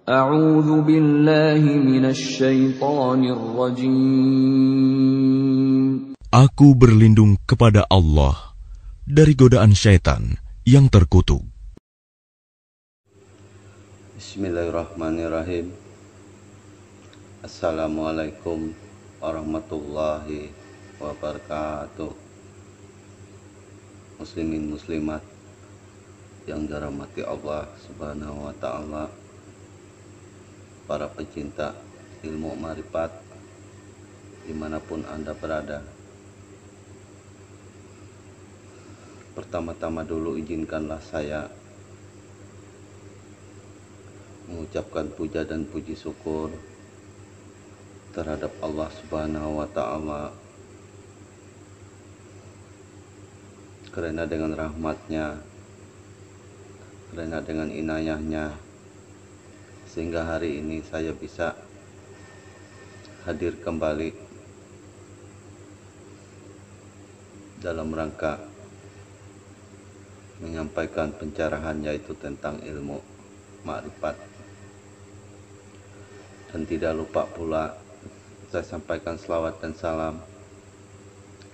A'udzu billahi minasy syaithanir rajim. Aku berlindung kepada Allah dari godaan syaitan yang terkutuk. Bismillahirrahmanirrahim. Assalamualaikum warahmatullahi wabarakatuh. Muslimin muslimat yang dirahmati Allah Subhanahu wa taala, para pecinta ilmu ma'rifat dimanapun Anda berada. Pertama-tama dulu izinkanlah saya mengucapkan puja dan puji syukur terhadap Allah Subhanahu wa taala, karena dengan rahmatnya, karena dengan inayahnya, sehingga hari ini saya bisa hadir kembali dalam rangka menyampaikan pencerahan, yaitu tentang ilmu ma'rifat. Dan tidak lupa pula saya sampaikan selawat dan salam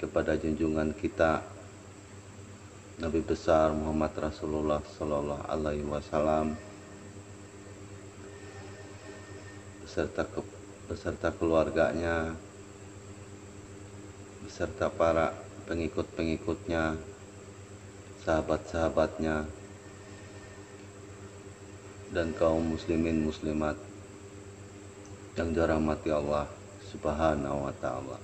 kepada junjungan kita Nabi besar Muhammad Rasulullah Sallallahu Alaihi Wasallam beserta keluarganya, beserta para pengikut-pengikutnya, sahabat-sahabatnya, dan kaum muslimin muslimat yang dirahmati Allah Subhanahu wa taala.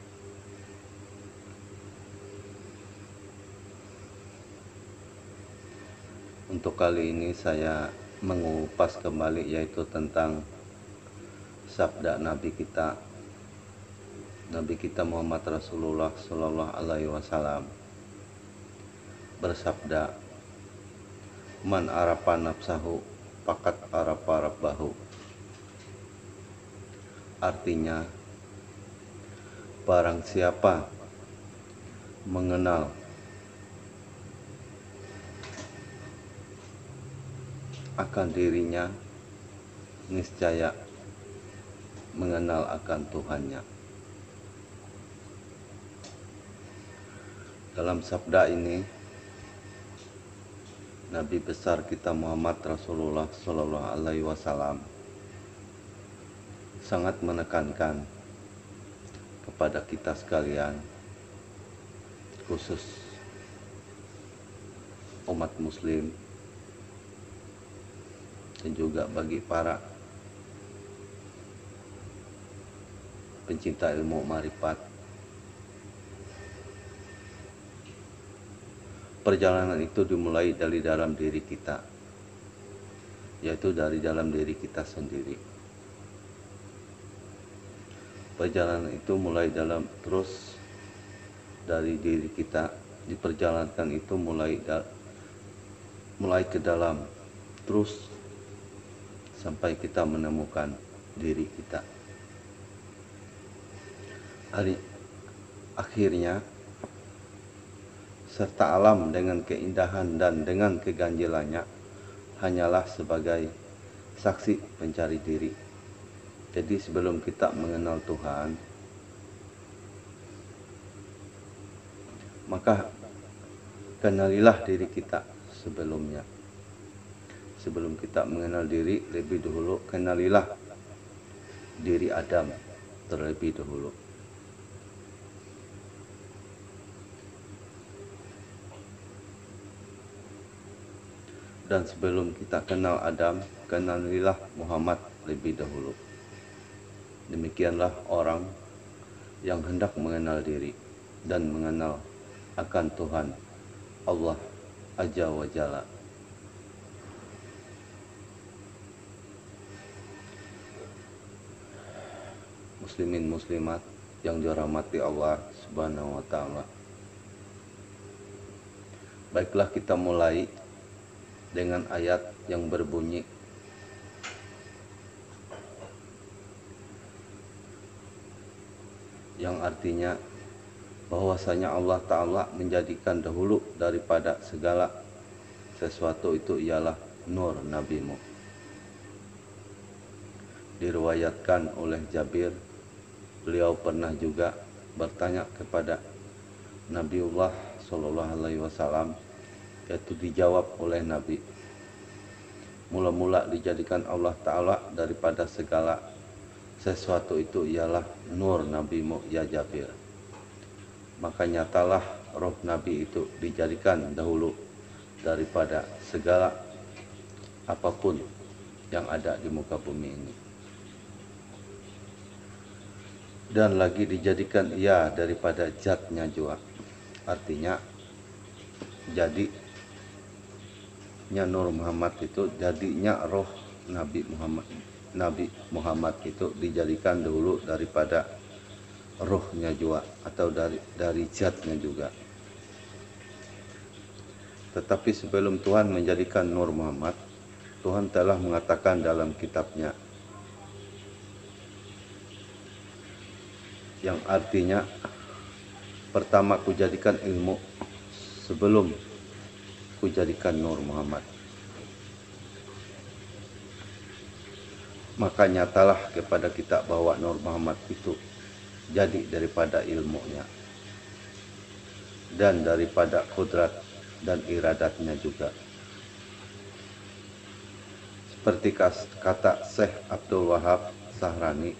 Untuk kali ini saya mengupas kembali, yaitu tentang sabda Nabi kita Muhammad Rasulullah Sallallahu Alaihi Wasallam bersabda, "Man arafa nafsahu faqad arafa rabbahu." Artinya, barang siapa mengenal akan dirinya, niscaya mengenal akan Tuhannya. Dalam sabda ini, Nabi besar kita Muhammad Rasulullah Sallallahu Alaihi Wasallam sangat menekankan kepada kita sekalian, khusus umat muslim, dan juga bagi para pencinta ilmu ma'rifat, perjalanan itu dimulai dari dalam diri kita, yaitu dari dalam diri kita sendiri. Perjalanan itu mulai terus dari diri kita, diperjalankan itu mulai ke dalam, terus sampai kita menemukan diri kita. Akhirnya, serta alam dengan keindahan dan dengan keganjilannya hanyalah sebagai saksi pencari diri. Jadi sebelum kita mengenal Tuhan, maka kenalilah diri kita sebelumnya. Sebelum kita mengenal diri, lebih dahulu kenalilah diri Adam terlebih dahulu. Dan sebelum kita kenal Adam, kenalilah Muhammad lebih dahulu. Demikianlah orang yang hendak mengenal diri dan mengenal akan Tuhan Allah Azza wa Jalla. Muslimin muslimat yang dirahmati Allah Subhanahu wa taala. Baiklah, kita mulai dengan ayat yang berbunyi, yang artinya bahwasanya Allah Ta'ala menjadikan dahulu daripada segala sesuatu itu ialah nur nabimu. Diriwayatkan oleh Jabir, beliau pernah juga bertanya kepada Nabiullah Shallallahu Alaihi Wasallam, yaitu dijawab oleh Nabi, mula-mula dijadikan Allah Ta'ala daripada segala sesuatu itu ialah nur Nabimu ya Jabir. Maka nyatalah roh Nabi itu dijadikan dahulu daripada segala apapun yang ada di muka bumi ini. Dan lagi dijadikan ia daripada zatnya juga. Artinya jadinya Nur Muhammad itu, jadinya roh Nabi Muhammad itu dijadikan dulu daripada rohnya juga, atau dari zatnya juga. Tetapi sebelum Tuhan menjadikan Nur Muhammad, Tuhan telah mengatakan dalam kitabnya, yang artinya pertama kujadikan ilmu sebelum kujadikan Nur Muhammad. Maka nyatalah kepada kita bahwa Nur Muhammad itu jadi daripada ilmunya dan daripada kudrat dan iradatnya juga. Seperti kata Syekh Abdul Wahab Sahrani,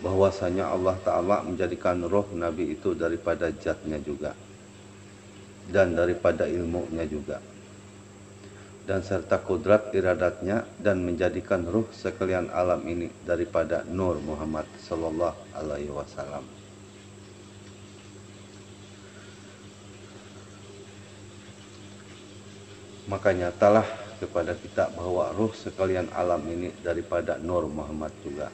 bahwasanya Allah Ta'ala menjadikan roh Nabi itu daripada zatnya juga dan daripada ilmunya juga, dan serta kudrat iradatnya, dan menjadikan ruh sekalian alam ini daripada Nur Muhammad Sallallahu Alaihi Wasallam. Maka nyatalah kepada kita bahwa ruh sekalian alam ini daripada Nur Muhammad juga,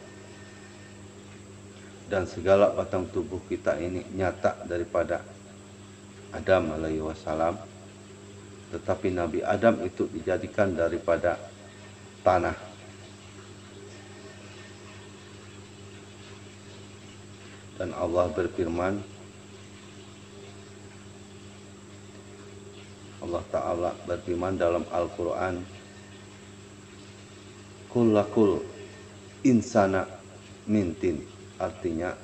dan segala batang tubuh kita ini nyata daripada Adam alaihi wassalam. Tetapi Nabi Adam itu dijadikan daripada tanah. Dan Allah berfirman, Allah Ta'ala berfirman dalam Al-Quran, Kullakul insana mintin. Artinya,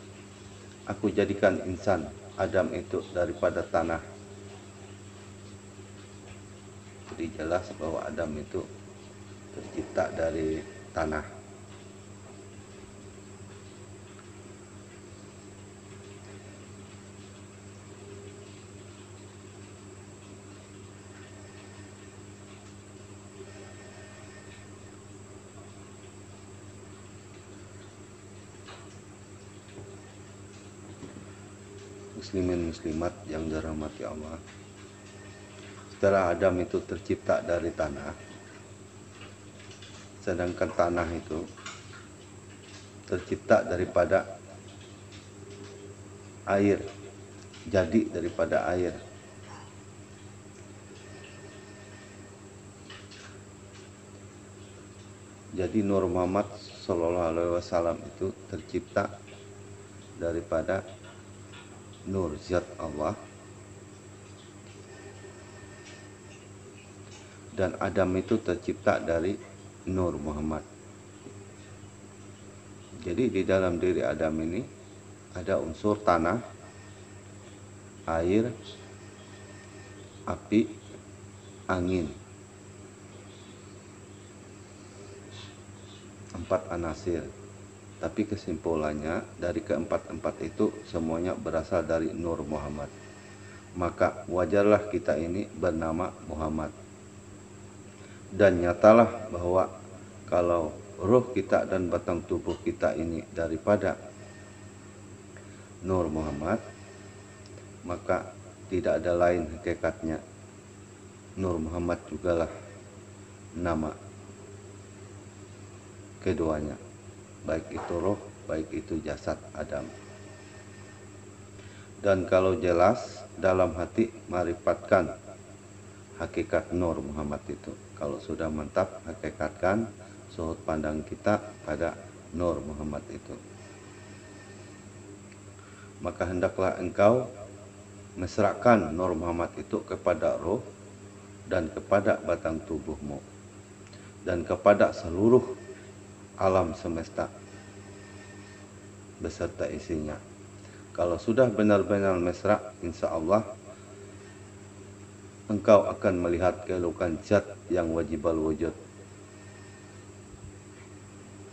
aku jadikan insan Adam itu daripada tanah. Jadi jelas bahwa Adam itu tercipta dari tanah. Muslimin muslimat yang dirahmati Allah, setelah Adam itu tercipta dari tanah, sedangkan tanah itu tercipta daripada air, jadi daripada air. Jadi Nur Muhammad Sallallahu Alaihi Wasallam itu tercipta daripada nur zat Allah, dan Adam itu tercipta dari Nur Muhammad. Jadi di dalam diri Adam ini ada unsur tanah, air, api, angin. 4 anasir. Tapi kesimpulannya dari keempat-empat itu semuanya berasal dari Nur Muhammad. Maka wajarlah kita ini bernama Muhammad. Dan nyatalah bahwa kalau ruh kita dan batang tubuh kita ini daripada Nur Muhammad, maka tidak ada lain hakikatnya. Nur Muhammad jugalah nama keduanya, baik itu roh, baik itu jasad Adam. Dan kalau jelas dalam hati marifatkan hakikat Nur Muhammad itu. Kalau sudah mantap hakikatkan sudut pandang kita pada Nur Muhammad itu, maka hendaklah engkau mesrakan Nur Muhammad itu kepada roh dan kepada batang tubuhmu dan kepada seluruh alam semesta beserta isinya. Kalau sudah benar-benar mesra, insya Allah engkau akan melihat keelokan zat yang wajibal wujud.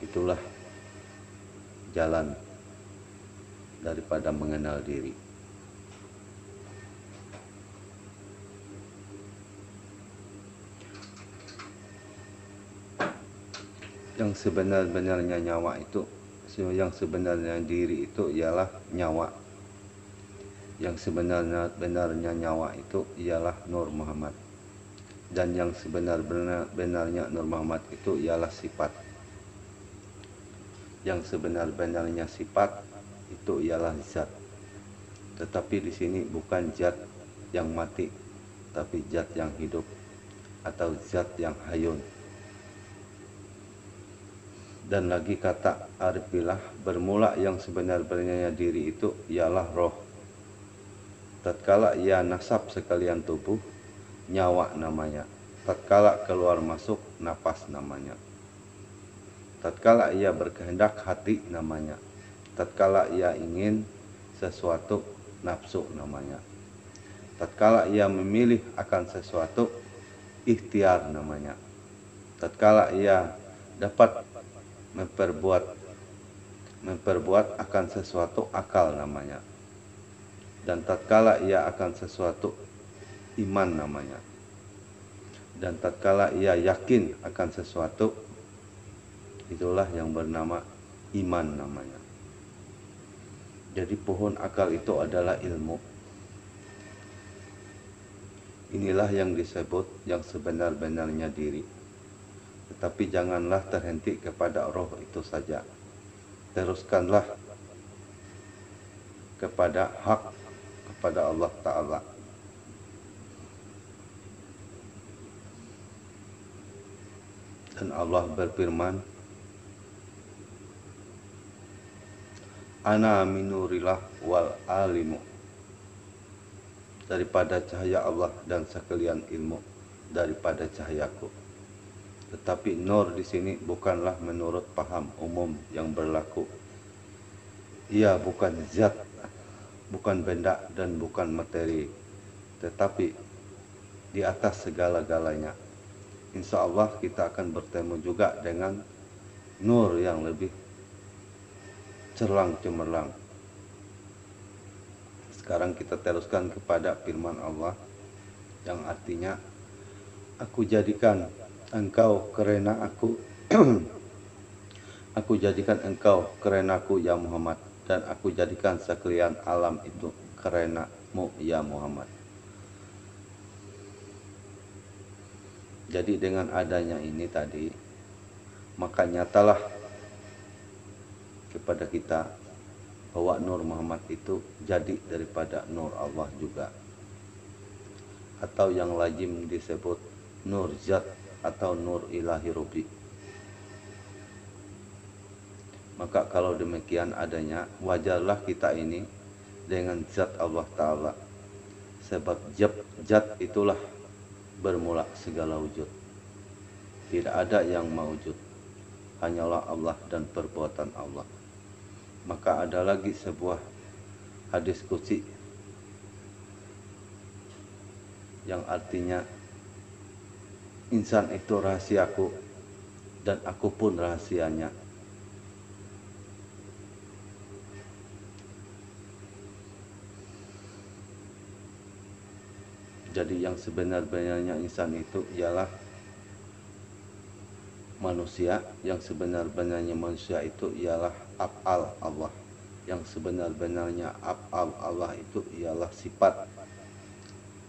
Itulah jalan daripada mengenal diri. Yang sebenar-benarnya nyawa itu, yang sebenarnya diri itu ialah nyawa. Yang sebenar-benarnya nyawa itu ialah Nur Muhammad. Dan yang sebenar-benarnya Nur Muhammad itu ialah sifat. Yang sebenar-benarnya sifat itu ialah zat. Tetapi di sini bukan zat yang mati, tapi zat yang hidup atau zat yang hayun. Dan lagi kata Arif Billah, bermula yang sebenar-benarnya diri itu ialah roh. Tatkala ia nasab sekalian tubuh, nyawa namanya. Tatkala keluar masuk, napas namanya. Tatkala ia berkehendak, hati namanya. Tatkala ia ingin sesuatu, nafsu namanya. Tatkala ia memilih akan sesuatu, ikhtiar namanya. Tatkala ia dapat memperbuat akan sesuatu, akal namanya. Dan tatkala ia akan sesuatu, iman namanya. Dan tatkala ia yakin akan sesuatu, itulah yang bernama iman namanya. Jadi pohon akal itu adalah ilmu. Inilah yang disebut yang sebenar-benarnya diri. Tetapi janganlah terhenti kepada roh itu saja. Teruskanlah kepada hak, kepada Allah Ta'ala. Dan Allah berfirman, Ana minurillah wal alimu. Daripada cahaya Allah dan sekalian ilmu daripada cahayaku. Tetapi nur di sini bukanlah menurut paham umum yang berlaku. Ia bukan zat, bukan benda dan bukan materi, tetapi di atas segala-galanya. Insya Allah kita akan bertemu juga dengan nur yang lebih cerlang cemerlang. Sekarang kita teruskan kepada firman Allah yang artinya, aku jadikan engkau karena aku aku jadikan engkau karenaku ya Muhammad, dan aku jadikan sekalian alam itu karenamu ya Muhammad. Jadi dengan adanya ini tadi, maka nyatalah kepada kita bahwa Nur Muhammad itu jadi daripada Nur Allah juga, atau yang lazim disebut Nur Zat atau Nur Ilahi Rubi. Maka kalau demikian adanya, wajarlah kita ini dengan zat Allah Ta'ala. Sebab zat itulah bermula segala wujud. Tidak ada yang mewujud, hanyalah Allah dan perbuatan Allah. Maka ada lagi sebuah hadis qudsi yang artinya, insan itu rahasiaku dan aku pun rahasianya. Jadi yang sebenar-benarnya insan itu ialah manusia. Yang sebenar-benarnya manusia itu ialah af'al Allah. Yang sebenar-benarnya af'al Allah itu ialah sifat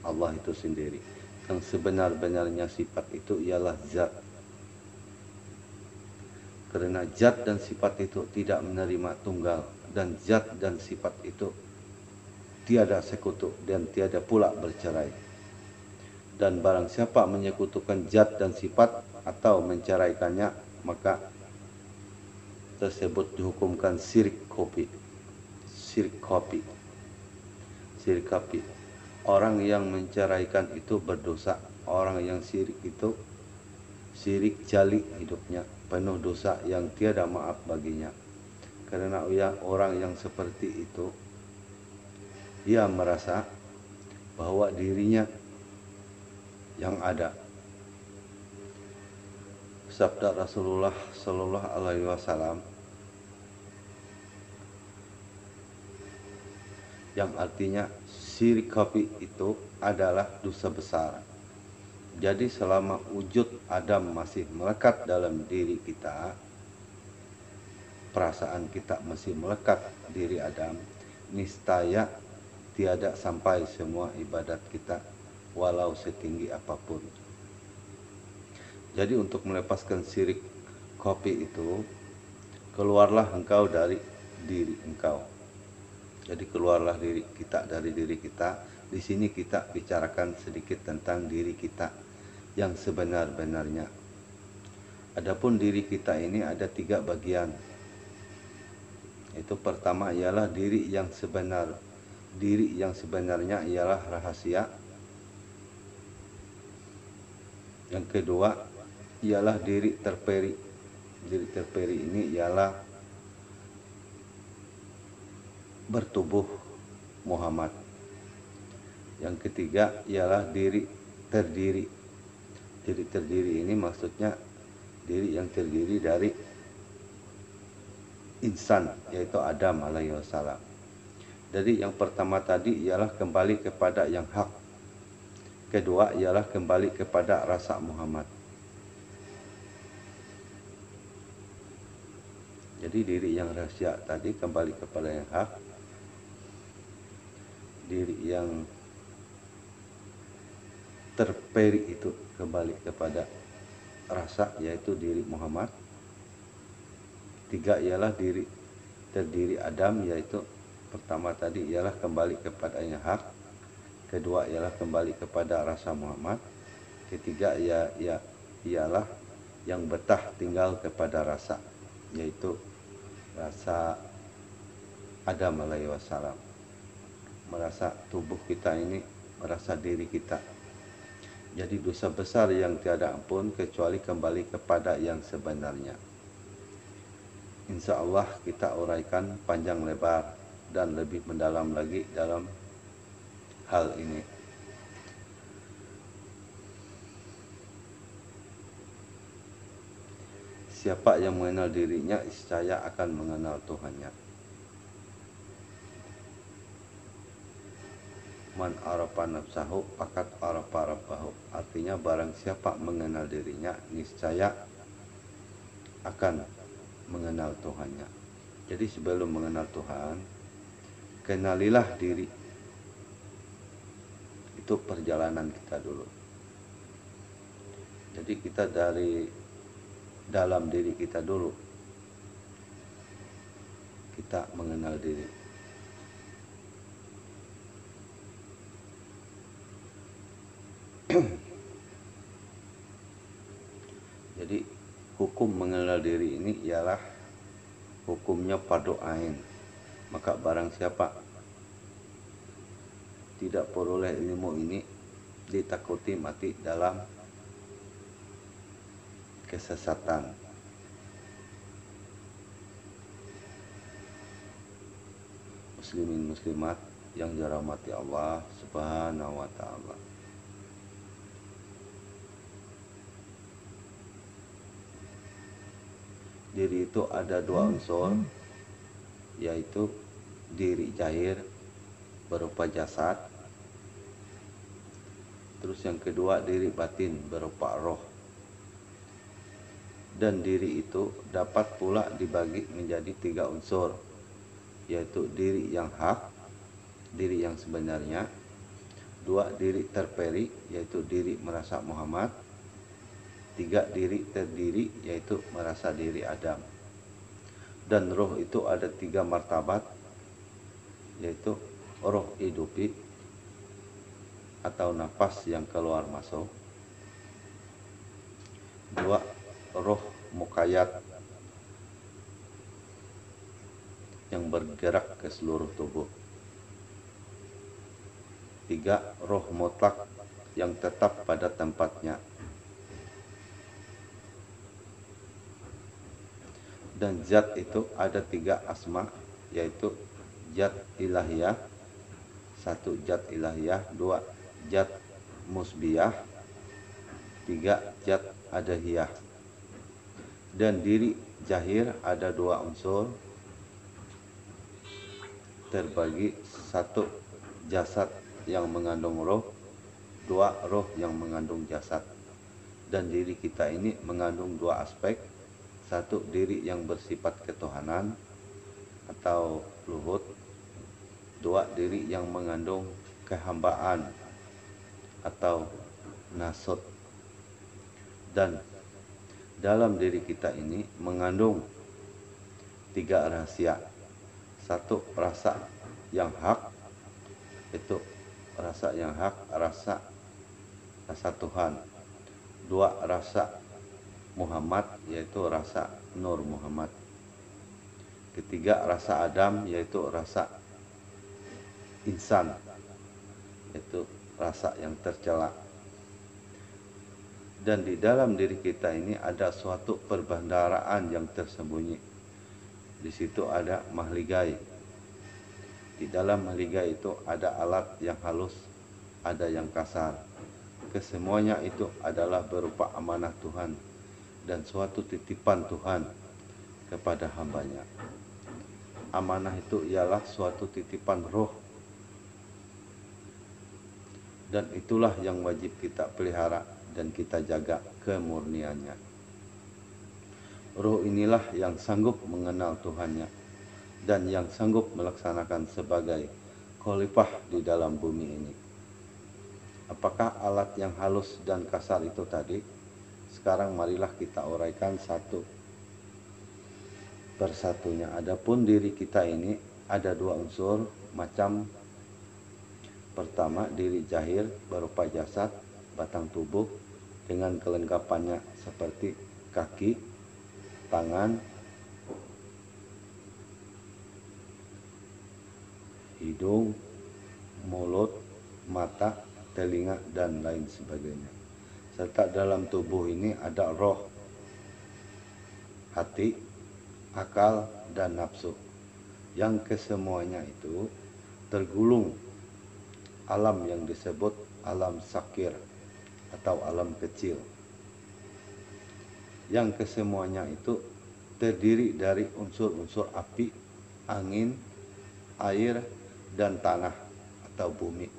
Allah itu sendiri. Yang sebenar-benarnya sifat itu ialah zat. Karena zat dan sifat itu tidak menerima tunggal, dan zat dan sifat itu tiada sekutu dan tiada pula bercerai. Dan barang siapa menyekutukan zat dan sifat atau menceraikannya, maka tersebut dihukumkan syirik kopi. Orang yang menceraikan itu berdosa. Orang yang syirik itu syirik jali hidupnya. penuh dosa yang tiada maaf baginya. Karena orang yang seperti itu, ia merasa bahwa dirinya yang ada. Sabda Rasulullah Shallallahu Alaihi Wasallam yang artinya syirik khafi itu adalah dosa besar. Jadi selama wujud Adam masih melekat dalam diri kita, perasaan kita masih melekat diri Adam, niscaya tiada sampai semua ibadat kita walau setinggi apapun. Jadi untuk melepaskan syirik khafi itu, keluarlah engkau dari diri engkau. Jadi keluarlah dari diri kita. Di sini kita bicarakan sedikit tentang diri kita yang sebenar-benarnya. Adapun diri kita ini ada 3 bagian. Itu pertama ialah diri yang sebenar. Diri yang sebenarnya ialah rahasia. Yang kedua ialah diri terperi. Diri terperi ini ialah bertubuh Muhammad. Yang ketiga ialah diri terdiri. Diri terdiri ini maksudnya diri yang terdiri dari insan, yaitu Adam alaihi wassalam. Jadi yang pertama tadi ialah kembali kepada yang hak. Kedua ialah kembali kepada rasa Muhammad. Jadi diri yang rahasia tadi kembali kepada yang hak. Diri yang terperi itu kembali kepada rasa, yaitu diri Muhammad. 3 ialah diri terdiri Adam, yaitu pertama tadi ialah kembali kepada yang hak. Kedua ialah kembali kepada rasa Muhammad. Ketiga ialah yang betah tinggal kepada rasa, yaitu rasa Adam alaihi wassalam. Merasa tubuh kita ini, merasa diri kita. Jadi dosa besar yang tiada ampun kecuali kembali kepada yang sebenarnya. Insya Allah kita uraikan panjang lebar dan lebih mendalam lagi dalam hal ini. Siapa yang mengenal dirinya, niscaya akan mengenal Tuhannya. Man arafa nafsahu faqad arafa rabbahu. Artinya barang siapa mengenal dirinya, niscaya akan mengenal Tuhannya. Jadi sebelum mengenal Tuhan, kenalilah diri. Itu perjalanan kita dulu. Jadi kita dari dalam diri kita dulu, kita mengenal diri. Jadi hukum mengenal diri ini ialah hukumnya fardhu ain. Maka barang siapa tidak peroleh ilmu ini, ditakuti mati dalam kesesatan. Muslimin muslimat yang dirahmati Allah Subhanahu wa taala. Diri itu ada 2 unsur, yaitu diri zahir berupa jasad, terus yang kedua diri batin berupa roh. Dan diri itu dapat pula dibagi menjadi 3 unsur, yaitu diri yang hak, diri yang sebenarnya. 2 diri terperi, yaitu diri merasa Muhammad. 3 diri terdiri, yaitu merasa diri Adam. Dan roh itu ada 3 martabat, yaitu roh hidupi atau nafas yang keluar masuk. 2 roh mukayat yang bergerak ke seluruh tubuh. 3 roh mutlak yang tetap pada tempatnya. Dan zat itu ada 3 asma, yaitu zat ilahiyah, 1 zat ilahiyah, 2 zat musbiyah, 3 zat adahiyah. Dan diri zahir ada 2 unsur, terbagi 1 jasad yang mengandung roh, 2 roh yang mengandung jasad. Dan diri kita ini mengandung 2 aspek, 1 diri yang bersifat ketuhanan atau luhut, 2 diri yang mengandung kehambaan atau nasut. Dan dalam diri kita ini mengandung 3 rahasia. 1 rasa yang hak, itu rasa yang hak, rasa Tuhan. 2 rasa Muhammad, yaitu rasa Nur Muhammad. Ketiga rasa Adam, yaitu rasa insan, yaitu rasa yang tercela. Dan di dalam diri kita ini ada suatu perbendaharaan yang tersembunyi. Di situ ada mahligai. Di dalam mahligai itu ada alat yang halus, ada yang kasar. Kesemuanya itu adalah berupa amanah Tuhan dan suatu titipan Tuhan kepada hambanya. Amanah itu ialah suatu titipan roh, dan itulah yang wajib kita pelihara dan kita jaga kemurniannya. Roh inilah yang sanggup mengenal Tuhannya dan yang sanggup melaksanakan sebagai khalifah di dalam bumi ini. Apakah alat yang halus dan kasar itu tadi? Sekarang marilah kita uraikan satu persatunya. Adapun diri kita ini ada 2 unsur, macam pertama diri zahir berupa jasad, batang tubuh dengan kelengkapannya seperti kaki, tangan, hidung, mulut, mata, telinga, dan lain sebagainya. Serta dalam tubuh ini ada roh, hati, akal, dan nafsu, yang kesemuanya itu tergulung alam yang disebut alam sakir atau alam kecil, yang kesemuanya itu terdiri dari unsur-unsur api, angin, air, dan tanah atau bumi.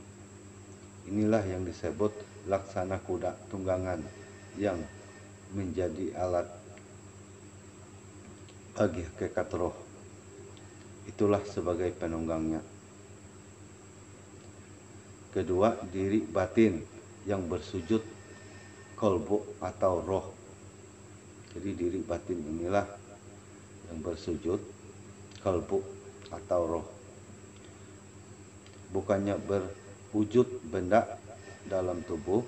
Inilah yang disebut laksana kuda tunggangan yang menjadi alat bagi hakikat roh. Itulah sebagai penunggangnya. Kedua, diri batin yang bersujud kolbu atau roh. Jadi diri batin inilah yang bersujud kolbu atau roh. Bukannya berwujud benda dalam tubuh.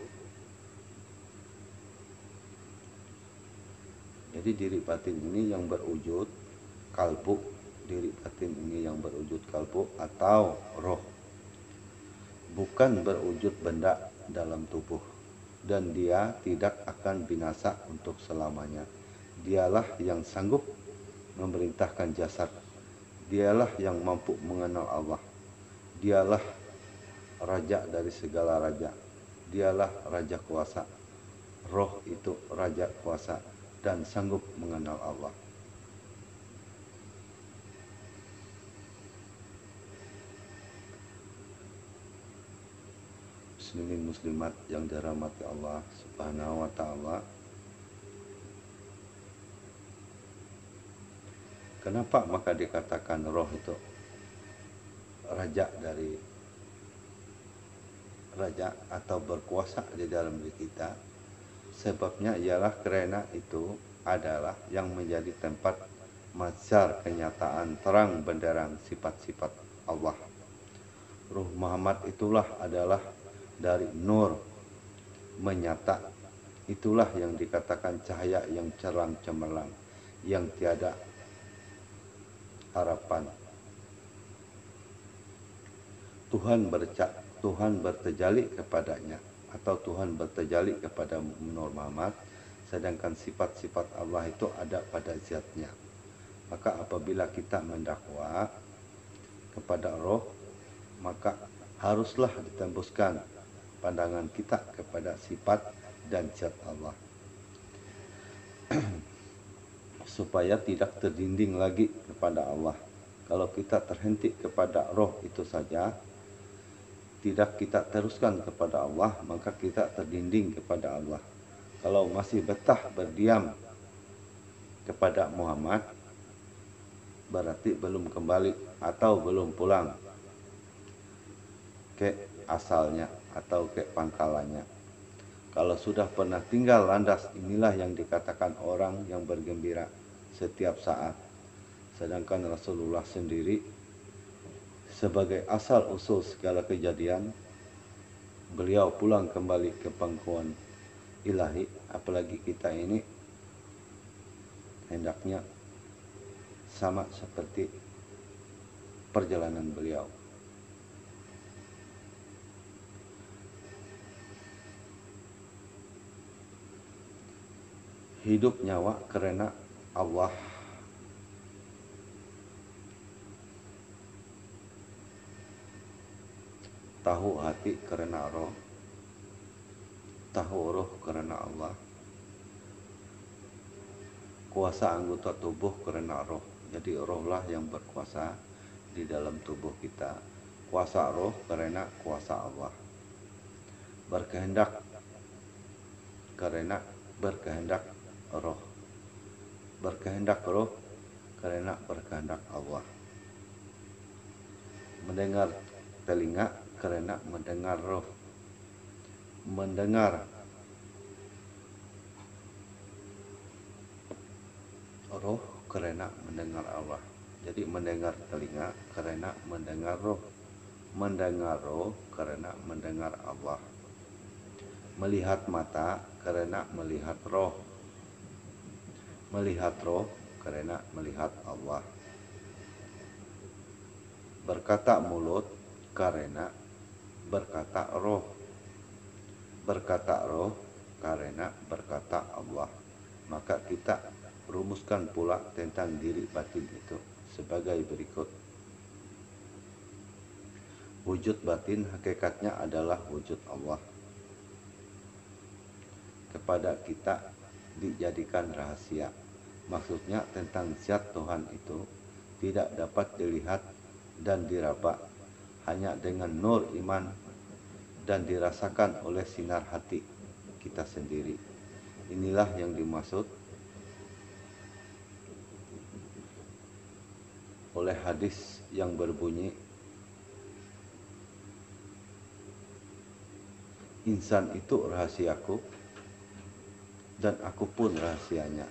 Jadi diri batin ini yang berwujud kalbu, diri batin ini yang berwujud kalbu atau roh. Bukan berwujud benda dalam tubuh, dan dia tidak akan binasa untuk selamanya. Dialah yang sanggup memerintahkan jasad. Dialah yang mampu mengenal Allah. Dialah raja dari segala raja. Dialah raja kuasa. Roh itu raja kuasa dan sanggup mengenal Allah. Muslimin muslimat yang dirahmati Allah Subhanahu wa taala. Kenapa maka dikatakan roh itu raja dari raja atau berkuasa di dalam diri kita? Sebabnya ialah karena itu adalah yang menjadi tempat mazhar kenyataan terang benderang sifat-sifat Allah. Ruh Muhammad itulah adalah dari nur menyata. Itulah yang dikatakan cahaya yang cerang cemerlang, yang tiada harapan. Tuhan bertejali kepadanya, atau Tuhan bertejali kepada Nur Muhammad, sedangkan sifat-sifat Allah itu ada pada zatnya. Maka apabila kita mendakwa kepada roh, maka haruslah ditembuskan pandangan kita kepada sifat dan zat Allah, supaya tidak terdinding lagi kepada Allah. Kalau kita terhenti kepada roh itu saja, tidak kita teruskan kepada Allah, maka kita terdinding kepada Allah. Kalau masih betah berdiam kepada Muhammad, berarti belum kembali atau belum pulang ke asalnya atau ke pangkalannya. Kalau sudah pernah tinggal landas, inilah yang dikatakan orang yang bergembira setiap saat. Sedangkan Rasulullah sendiri sebagai asal usul segala kejadian, beliau pulang kembali ke pangkuan ilahi. Apalagi kita ini hendaknya sama seperti perjalanan beliau. Hidup nyawa karena Allah. Tahu hati karena roh. Tahu roh karena Allah. Kuasa anggota tubuh karena roh. Jadi rohlah yang berkuasa di dalam tubuh kita. Kuasa roh karena kuasa Allah. Berkehendak karena berkehendak roh. Berkehendak roh karena berkehendak Allah. Mendengar telinga karena mendengar roh. Mendengar roh karena mendengar Allah. Jadi mendengar telinga karena mendengar roh. Mendengar roh karena mendengar Allah. Melihat mata karena melihat roh. Melihat roh karena melihat Allah. Berkata mulut karena berkata roh. Berkata roh karena berkata Allah. Maka kita rumuskan pula tentang diri batin itu sebagai berikut. Wujud batin hakikatnya adalah wujud Allah. Kepada kita dijadikan rahasia. Maksudnya tentang zat Tuhan itu tidak dapat dilihat dan diraba, hanya dengan nur iman dan dirasakan oleh sinar hati kita sendiri. Inilah yang dimaksud oleh hadis yang berbunyi, insan itu rahasiaku dan aku pun rahasianya.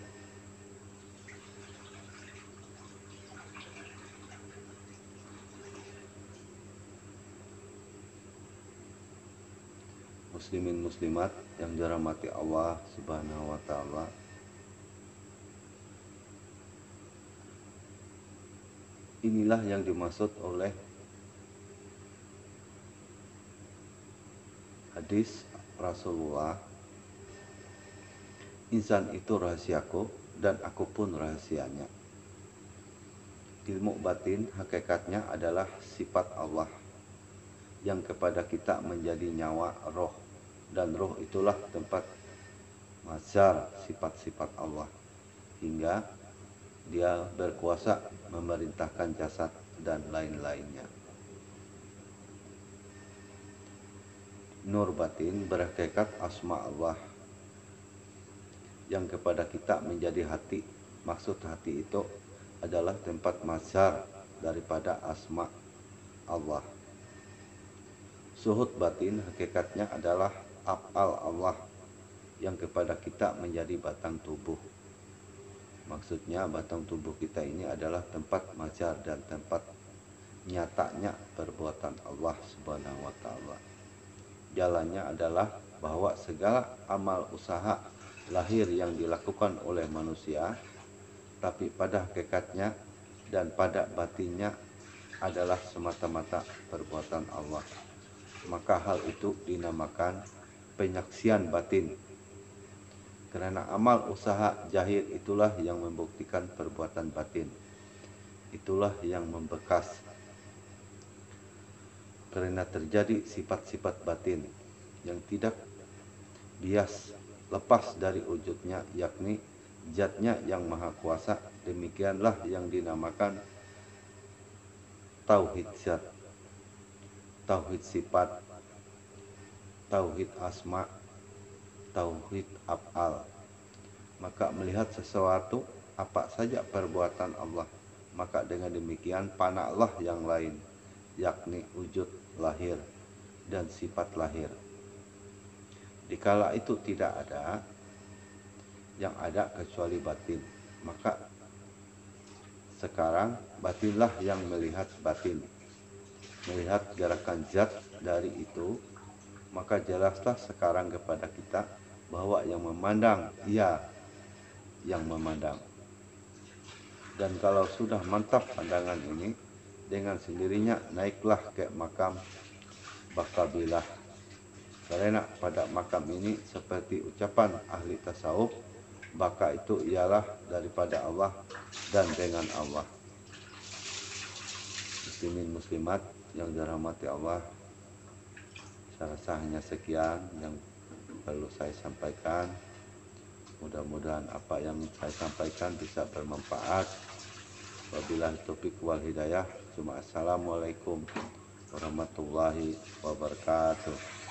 Muslimin muslimat yang dirahmati Allah Subhanahu wa taala. Inilah yang dimaksud oleh hadis Rasulullah, insan itu rahasiaku dan aku pun rahasianya. Ilmu batin hakikatnya adalah sifat Allah yang kepada kita menjadi nyawa roh, dan roh itulah tempat mazhar sifat-sifat Allah hingga dia berkuasa memerintahkan jasad dan lain-lainnya. Nur batin berhakikat asma Allah yang kepada kita menjadi hati. Maksud hati itu adalah tempat mazhar daripada asma Allah. Suhud batin hakikatnya adalah af'al Allah yang kepada kita menjadi batang tubuh. Maksudnya batang tubuh kita ini adalah tempat mazhar dan tempat nyatanya perbuatan Allah Subhanahu wa taala. Jalannya adalah bahwa segala amal usaha lahir yang dilakukan oleh manusia, tapi pada hakikatnya dan pada batinnya adalah semata-mata perbuatan Allah. Maka hal itu dinamakan penyaksian batin. Karena amal usaha zahir itulah yang membuktikan perbuatan batin. itulah yang membekas. Karena terjadi sifat-sifat batin yang tidak bias lepas dari wujudnya, yakni zatnya yang maha kuasa. Demikianlah yang dinamakan tauhid zat, tauhid sifat, tauhid asma, tauhid af'al. Maka melihat sesuatu apa saja perbuatan Allah, maka dengan demikian panaklah yang lain, yakni wujud lahir dan sifat lahir. Dikala itu tidak ada yang ada kecuali batin, maka sekarang batinlah yang melihat batin, melihat gerakan zat dari itu. Maka jelaslah sekarang kepada kita bahwa yang memandang ia yang memandang. Dan kalau sudah mantap pandangan ini, dengan sendirinya naiklah ke makam bakabilah. Karena pada makam ini seperti ucapan ahli tasawuf, baka itu ialah daripada Allah dan dengan Allah. Muslimin muslimat yang dirahmati Allah, saya rasa hanya sekian yang perlu saya sampaikan. Mudah-mudahan apa yang saya sampaikan bisa bermanfaat. Wabillahi taufik wal hidayah. Assalamualaikum warahmatullahi wabarakatuh.